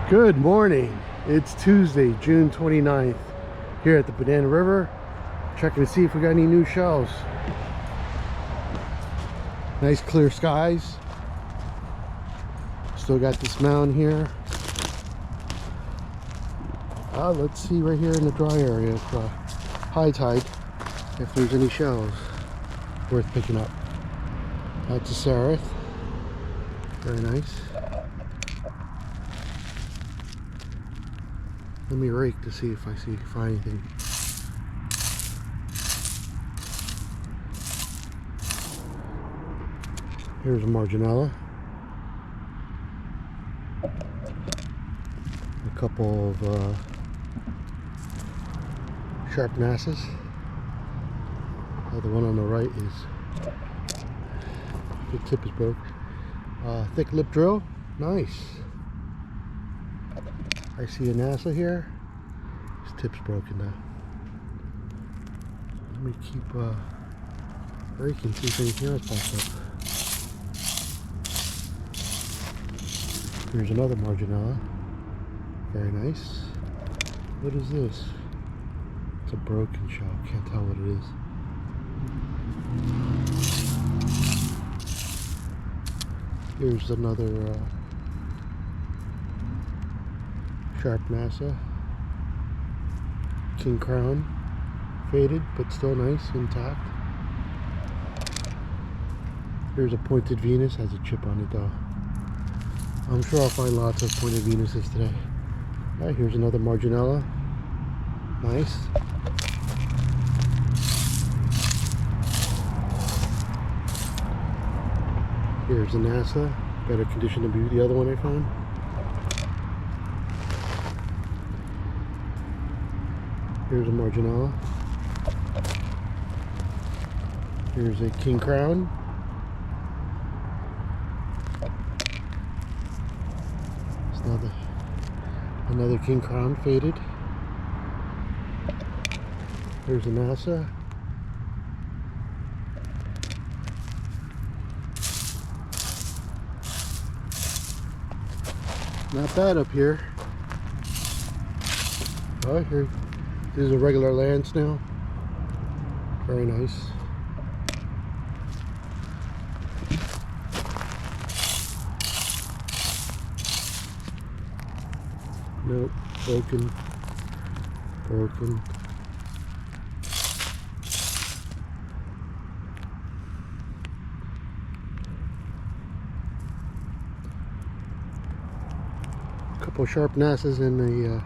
Good morning. It's Tuesday, June 29th, here at the Banana River, checking to see if we got any new shells. Nice clear skies. Still got this mound here. Let's see right here in the dry area, if, high tide, if there's any shells worth picking up. That's a seraph. Very nice. Let me rake to see if I find anything. Here's a marginella. A couple of sharp masses. The one on the right is, the tip is broke. Thick lip drill, nice. I see a NASA here. His tip's broken now. Let me keep raking, see if anything else pops up. Here's another marginella. Very nice. What is this? It's a broken shell. Can't tell what it is. Here's another sharp NASA. King crown. Faded, but still nice, intact. Here's a pointed Venus. Has a chip on it though. I'm sure I'll find lots of pointed Venuses today. Alright, here's another marginella. Nice. Here's a NASA. Better condition than the other one I found. Here's a marginella. Here's a king crown. It's another king crown, faded. Here's a NASA. Not bad up here. Oh, here. This is a regular land snail. Very nice. Nope, broken. Broken. Couple sharp NASAs and a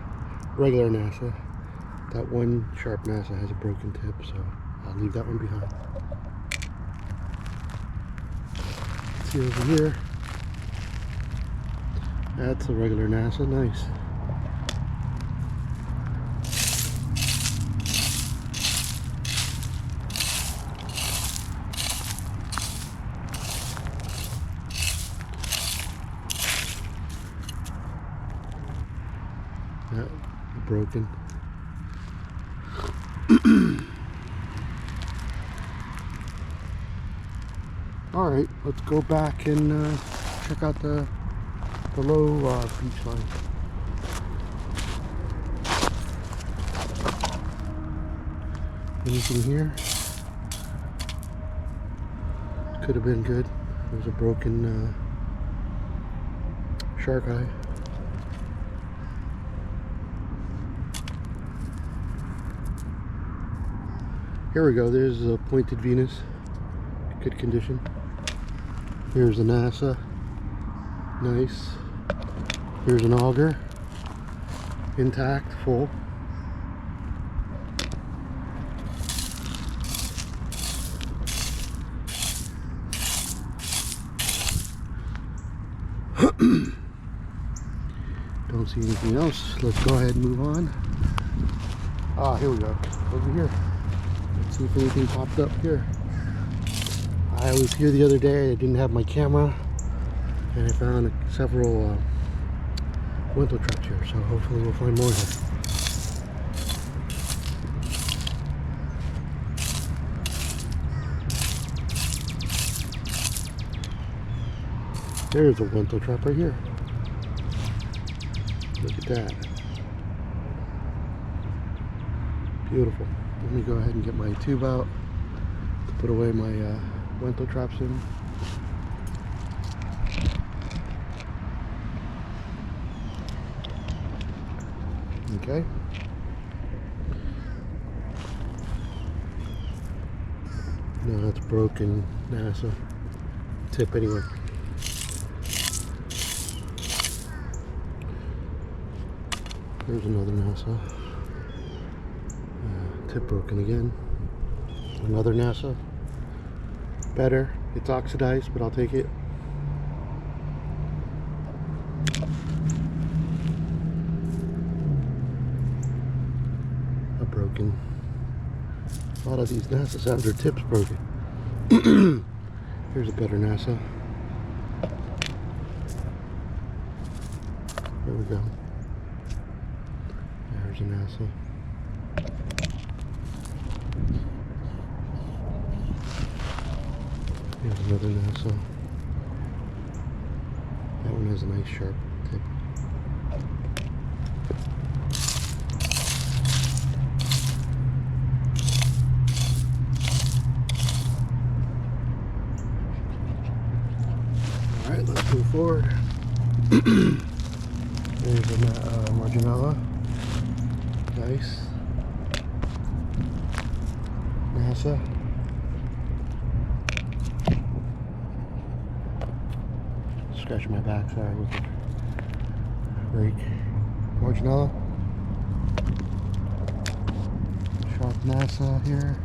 regular NASA. That one sharp NASA has a broken tip, so I'll leave that one behind. Let's see over here. That's a regular NASA, nice. Yeah, broken. All right, let's go back and check out the low beach line. Anything here? Could have been good. There's a broken shark eye. Here we go, there's a pointed Venus, good condition. Here's a NASA, nice. Here's an auger, intact, full. Don't see anything else. Let's go ahead and move on. Here we go, over here. Let's see if anything popped up here. I was here the other day. I didn't have my camera, and I found several window traps here. So hopefully we'll find more here. There's a window trap right here. Look at that. Beautiful. Let me go ahead and get my tube out to put away my Wento traps in. Okay. No, that's broken NASA tip anyway. There's another NASA. Tip broken again. Another NASA. Better. It's oxidized, but I'll take it. Broken. A lot of these NASAs have their tips broken. Here's a better NASA. There we go. There's a NASA. Here's another NASA. That one has a nice sharp tip. Alright, let's move forward. There's a Marginella. Nice. NASA. Scratch my back, sorry, with the brake. Marginella. Sharp NASA here.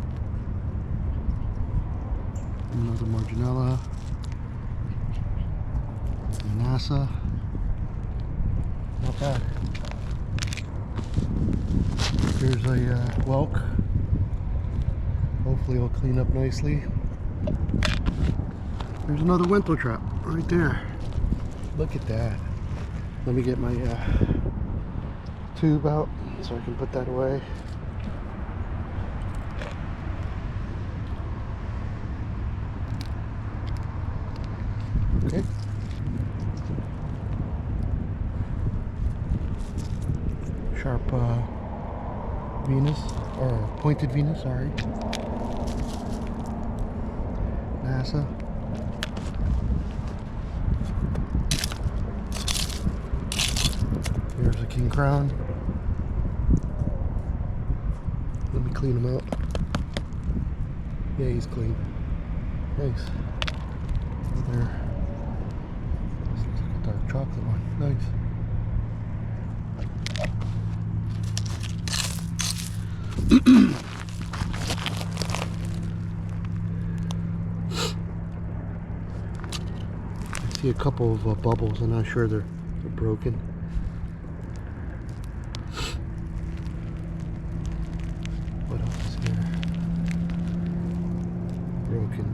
Another Marginella. NASA. Not bad. Here's a whelk. Hopefully it'll clean up nicely. There's another Wento trap right there. Look at that. Let me get my tube out so I can put that away. Okay. Sharp Venus, or pointed Venus, sorry. NASA. Here's a King Crown. Let me clean him out. Yeah, he's clean. Nice. There. This looks like a dark chocolate one. Nice. I see a couple of bubbles. I'm not sure they're broken. What else is here? Broken.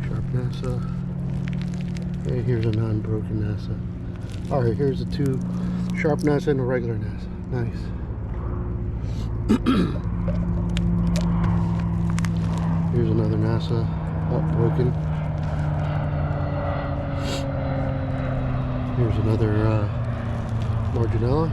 Sharp NASA. Hey, here's a non-broken NASA. Alright, here's the two sharp NASA and a regular NASA. Nice. Here's another NASA. Oh, broken. Here's another Marginella.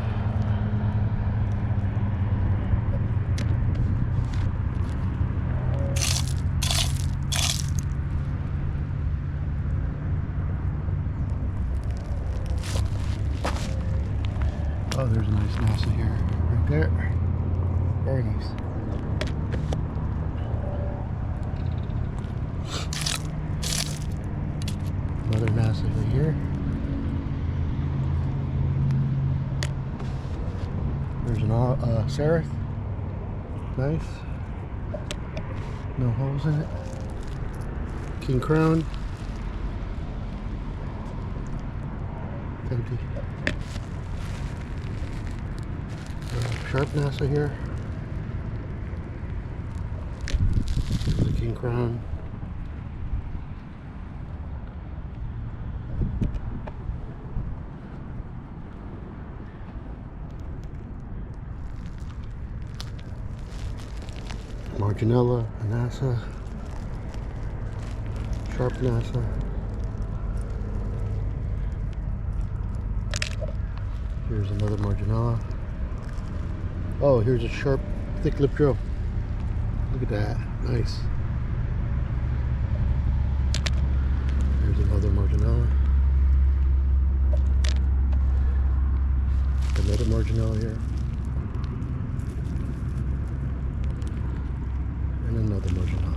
Oh, there's a nice NASA here, right there. Very nice. Another NASA right here. There's an Seraph. Nice. No holes in it. King Crown. Empty. Sharp NASA here. There's a King Crown. Marginella, a NASA. Sharp NASA. Here's another Marginella. Oh, here's a sharp, thick lip drill. Look at that. Nice. Here's another Marginella. Another Marginella here. And another Marginella.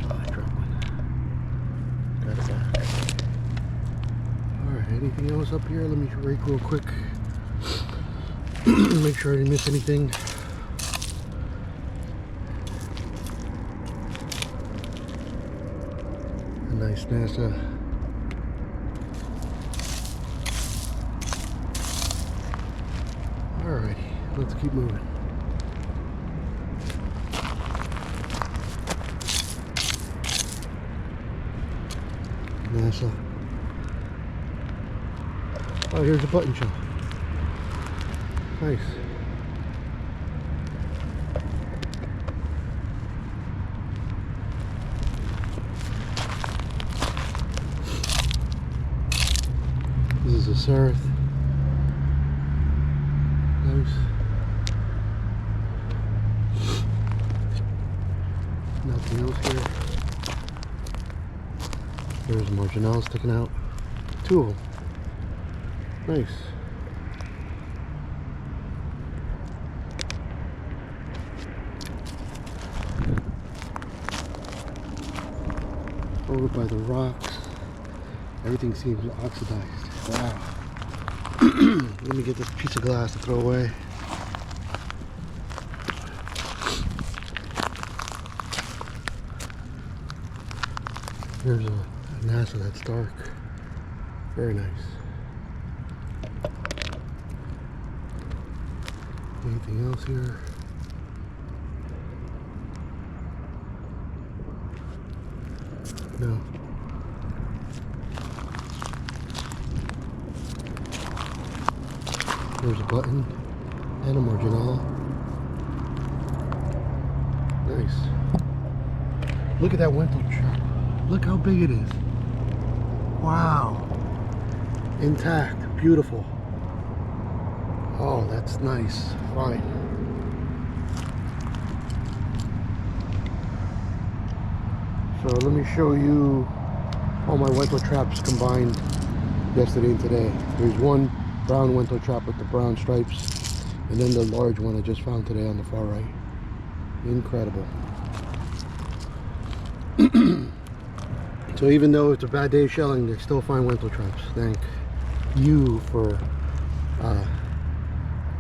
Oh, I dropped one. Got it back. Alright, anything else up here? Let me rake real quick. Make sure I didn't miss anything. A nice NASA. Alrighty, let's keep moving. NASA. Oh, here's a button shell. Nice. This is a Seraph. Nice. Nothing else here. There's a Marginella sticking out. Two of them. Nice. Over by the rocks, everything seems oxidized. Wow. Let me get this piece of glass to throw away. Here's a NASA that's dark. Very nice. Anything else here? No. There's a button and a Marginella. Nice. Look at that Wendell trap. Look how big it is. Wow. Intact. Beautiful. Oh, that's nice. Fine. So let me show you all my Wendell traps combined yesterday and today. There's one brown Wendell trap with the brown stripes, and then the large one I just found today on the far right. Incredible. So even though it's a bad day shelling, they still find Wendell traps. Thank you for,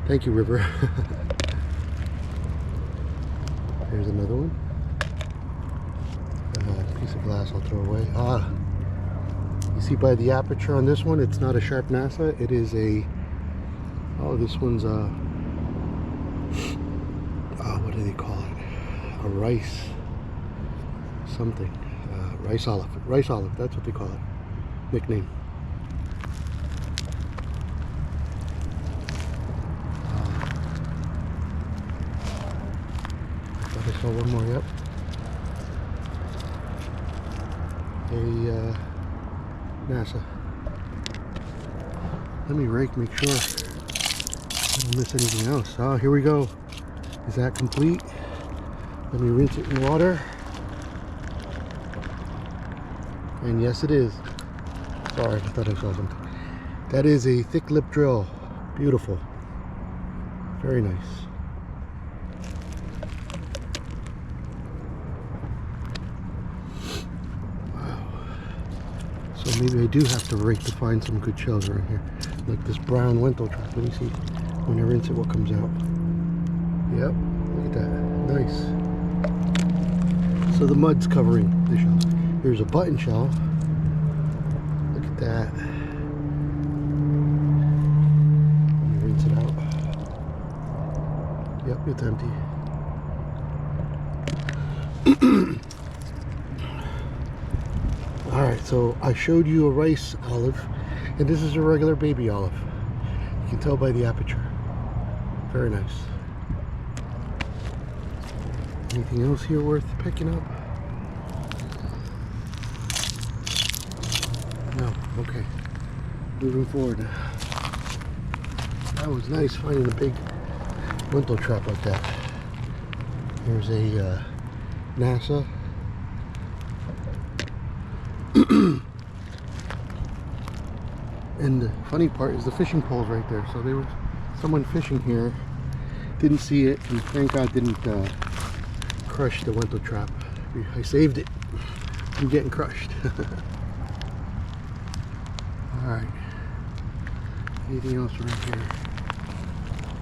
thank you, River. Here's another one. Piece of glass I'll throw away. You see by the aperture on this one, it's not a sharp NASA. It is a, oh, this one's a, what do they call it? A rice something. Rice olive. Rice olive, that's what they call it. Nickname. I thought I saw one more, yep. A NASA. Let me rake, make sure I don't miss anything else. Oh, here we go. Is that complete? Let me rinse it in water. And yes, it is. Sorry, I thought I saw something. That is a thick lip drill. Beautiful. Very nice. So maybe I do have to rake to find some good shells around here. Like this brown Wendell trap. Let me see when I rinse it what comes out. Yep, look at that. Nice. So the mud's covering the shells. Here's a button shell. Look at that. Let me rinse it out. Yep, it's empty. Alright, so I showed you a rice olive, and this is a regular baby olive. You can tell by the aperture. Very nice. Anything else here worth picking up? No, okay. moving forward. That was nice finding a big window trap like that. Here's a NASA. And the funny part is the fishing pole's right there. So there was someone fishing here, didn't see it, and thank God didn't crush the window trap. I saved it from getting crushed. Alright. Anything else right here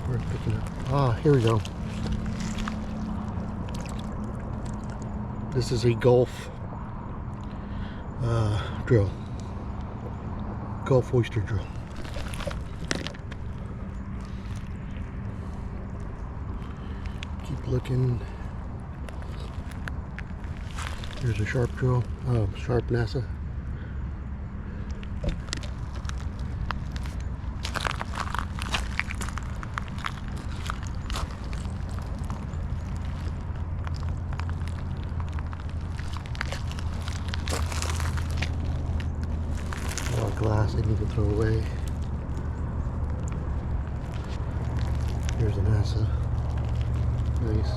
worth picking up? Ah, here we go. This is a Gulf drill. Gulf oyster drill. Keep looking. Here's a sharp drill. Oh, sharp NASA. Glass I need to throw away. Here's a NASA. Nice.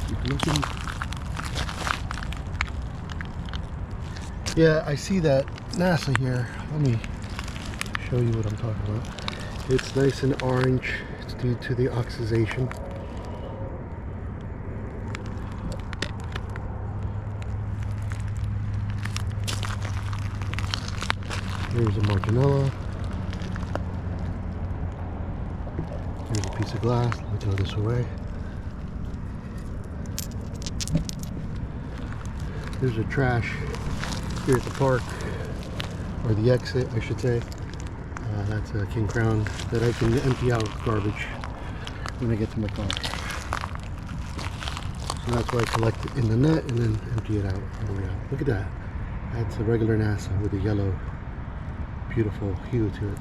Keep looking. Yeah, I see that NASA here. Let me show you what I'm talking about. It's nice and orange. It's due to the oxidation. Here's a Marginella. Here's a piece of glass. Let me throw this away. There's a trash here at the park, or the exit I should say. That's a King Crown that I can empty out garbage when I get to my car. So that's why I collect it in the net and then empty it out all the way out. Look at that. That's a regular NASA with a yellow, beautiful hue to it.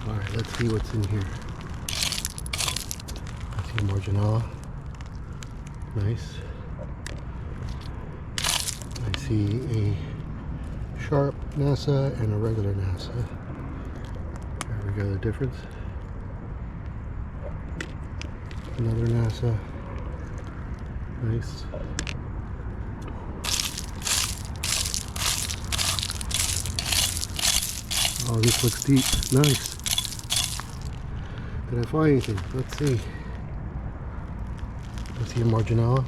Alright, let's see what's in here. Marginella. Nice. I see a sharp NASA and a regular NASA. There we go, the difference. Another NASA. Nice. Oh, this looks deep. Nice. Did I find anything? Let's see. I see a Marginella.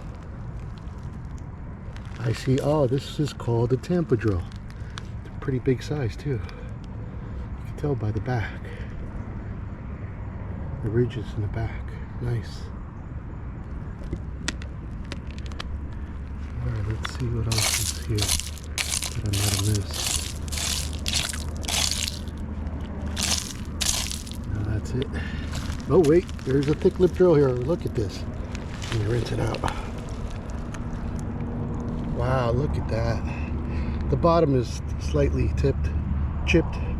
I see, oh, this is called a Tampa drill. It's a pretty big size too. You can tell by the back. The ridges in the back. Nice. Alright, let's see what else is here that I might have missed. No, that's it. Oh wait, there's a thick lip drill here. Look at this. Let me rinse it out. Wow, look at that. The bottom is slightly chipped,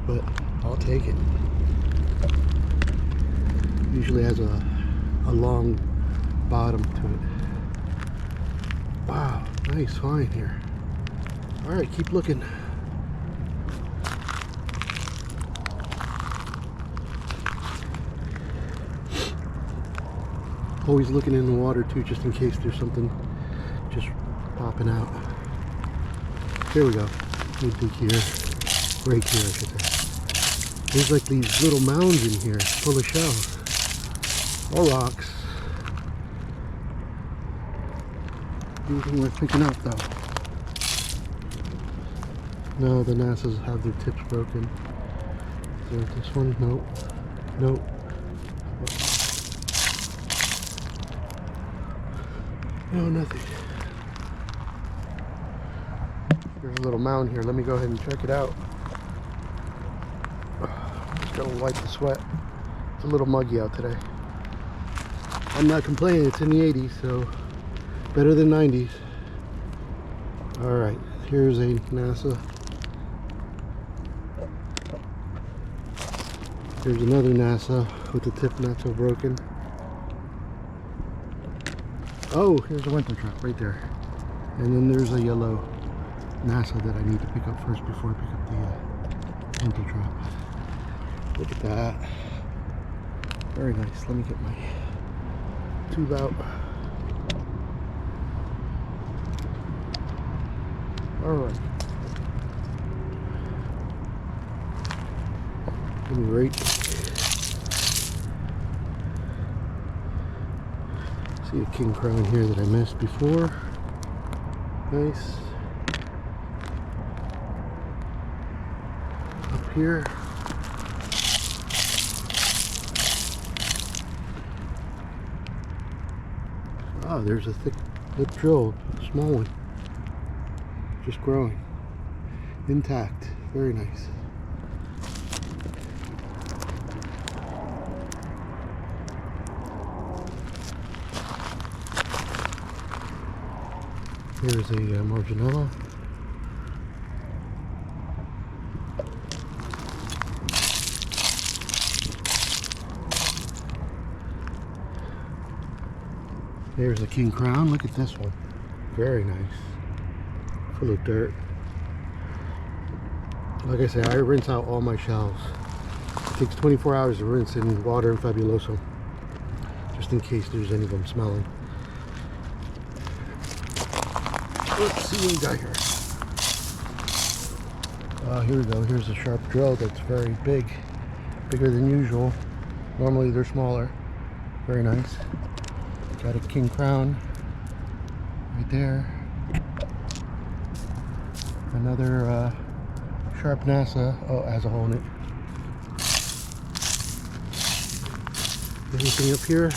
but I'll take it. Usually has a long bottom to it. Wow, nice find here. Alright, keep looking. Always looking in the water too, just in case there's something just popping out. There we go. Let me dig here. Right here, I should say. There's like these little mounds in here full of shells. Or rocks. Anything worth picking up though. No, the NASA's have their tips broken. Is there this one? Nope. Nope. No, nothing. There's a little mound here. Let me go ahead and check it out. Just gonna wipe the sweat. It's a little muggy out today. I'm not complaining, it's in the 80s, so better than 90s. Alright, here's a NASA. Here's another NASA with the tip not so broken. Oh, here's a Wintertrap right there. And then there's a yellow NASA that I need to pick up first before I pick up the Wintertrap. Look at that. Very nice. Let me get my tube out. Alright. Give me right. See a king crown here that I missed before. Nice. Up here. Oh, there's a thick lip drill, small one. Just growing. Intact. Very nice. Here's a Marginella. There's a king crown. Look at this one. Very nice. Full of dirt. Like I say, I rinse out all my shells. It takes 24 hours to rinse in water and Fabuloso, just in case there's any of them smelling. Let's see what we got here. Here we go. Here's a sharp drill that's very big. Bigger than usual. Normally they're smaller. Very nice. Got a king crown right there. Another sharp NASA. Oh, it has a hole in it. Anything up here?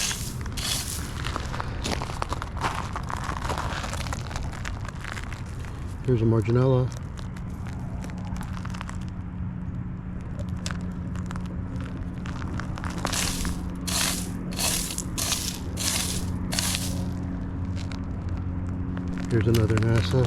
Here's a Marginella. Here's another NASA.